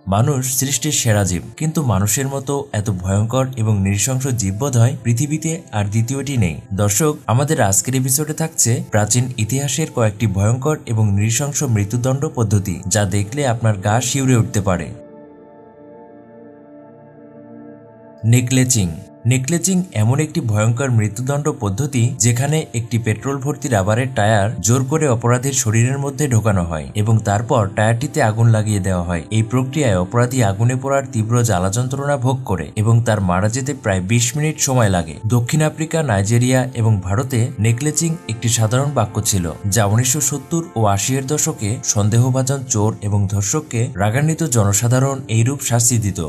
মানুষ সৃষ্টির সেরা জীব, কিন্তু মানুষের মতো এত ভয়ঙ্কর এবং নৃশংস জীববোধ হয় পৃথিবীতে আর দ্বিতীয়টি নেই। দর্শক, আমাদের আজকের এপিসোডে থাকছে প্রাচীন ইতিহাসের কয়েকটি ভয়ঙ্কর এবং নৃশংস মৃত্যুদণ্ড পদ্ধতি, যা দেখলে আপনার গা শিউরে উঠতে পারে। নেকলেচিং। নেকলেচিং এমন একটি ভয়ঙ্কর মৃত্যুদণ্ড পদ্ধতি যেখানে একটি পেট্রোল ভর্তি রাবারের টায়ার জোর করে অপরাধীর শরীরের মধ্যে ঢোকানো হয় এবং তারপর টায়ারটিতে আগুন লাগিয়ে দেওয়া হয়। এই প্রক্রিয়ায় অপরাধী আগুনে পোড়ার তীব্র জ্বালা যন্ত্রণা ভোগ করে এবং তার মারা যেতে প্রায় 20 মিনিট সময় লাগে। দক্ষিণ আফ্রিকা, নাইজেরিয়া এবং ভারতে নেকলেচিং একটি সাধারণ বাক্য ছিল, যা 1970 ও 80 এর দশকে সন্দেহভাজন চোর এবং ধর্ষককে রাগান্বিত জনসাধারণ এইরূপ শাস্তি দিত।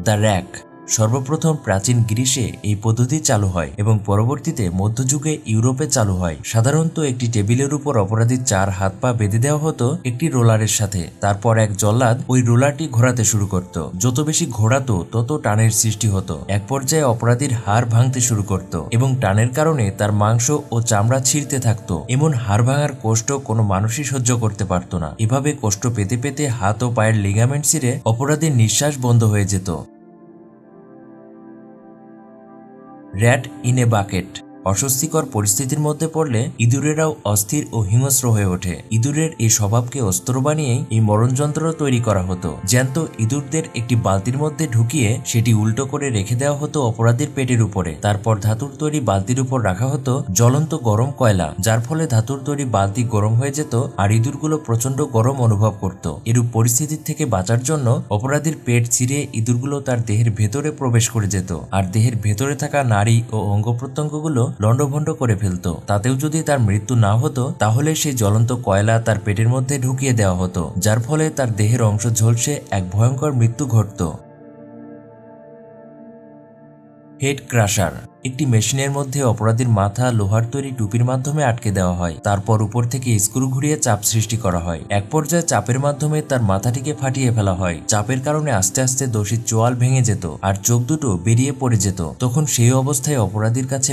The rack. সর্বপ্রথম প্রাচীন গ্রিসে এই পদ্ধতি চালু হয় এবং পরবর্তীতে মধ্যযুগে ইউরোপে চালু হয়। সাধারণত একটি টেবিলের উপর অপরাধীর 4 হাত পা বেঁধে দেওয়া হতো একটি রোলারের সাথে। তারপর এক জল্লাদ ওই রোলারটি ঘোরাতে শুরু করত। যত বেশি ঘোরাতো তত টানের সৃষ্টি হতো। এক পর্যায়ে অপরাধীর হাড় ভাঙতে শুরু করত এবং টানের কারণে তার মাংস ও চামড়া ছিঁড়তে থাকতো। এমন হাড় ভাঙার কষ্ট কোনো মানুষই সহ্য করতে পারত না। এভাবে কষ্ট পেতে পেতে হাত ও পায়ের লিগামেন্ট ছিঁড়ে অপরাধীর নিঃশ্বাস বন্ধ হয়ে যেত। Rat in a bucket. অস্বস্তিকর পরিস্থিতির মধ্যে পড়লে ইঁদুরেরাও অস্থির ও হিংস্র হয়ে ওঠে। ইঁদুরের এই স্বভাবকে অস্ত্র বানিয়েই এই মরণযন্ত্র তৈরি করা হতো। জ্যান্ত ইঁদুরদের একটি বালতির মধ্যে ঢুকিয়ে সেটি উল্টো করে রেখে দেওয়া হতো অপরাধীর পেটের উপরে। তারপর ধাতুর তৈরি বালতির উপর রাখা হতো জ্বলন্ত গরম কয়লা, যার ফলে ধাতুর তৈরি বালতি গরম হয়ে যেত আর ইঁদুরগুলো প্রচন্ড গরম অনুভব করত। এরূপ পরিস্থিতির থেকে বাঁচার জন্য অপরাধীর পেট ছিঁড়ে ইঁদুরগুলো তার দেহের ভেতরে প্রবেশ করে যেত আর দেহের ভেতরে থাকা নাড়ি ও অঙ্গ প্রত্যঙ্গগুলো লন্ডভন্ড করে ফেলত। তাতেও যদি তার মৃত্যু না হতো, তাহলে সেই জ্বলন্ত কয়লা তার পেটের মধ্যে ঢুকিয়ে দেওয়া হতো, যার ফলে তার দেহের অংশ ঝলসে এক ভয়ঙ্কর মৃত্যু ঘটত। Head crusher. একটি মেশিনের মধ্যে অপরাধীর মাথা লোহার তৈরি টুপির মাধ্যমে আটকে দেওয়া হয়। তারপর উপর থেকে স্ক্রু ঘুরিয়ে চাপ সৃষ্টি করা হয়। এক পর্যায়ে চাপের মাধ্যমে তার মাথাটিকে ফাটিয়ে ফেলা হয়। চাপের কারণে আস্তে আস্তে দোষীর চোয়াল ভেঙে যেত আর চোখ দুটো বেরিয়ে পড়ে যেত। তখন সেই অবস্থায় অপরাধীর কাছে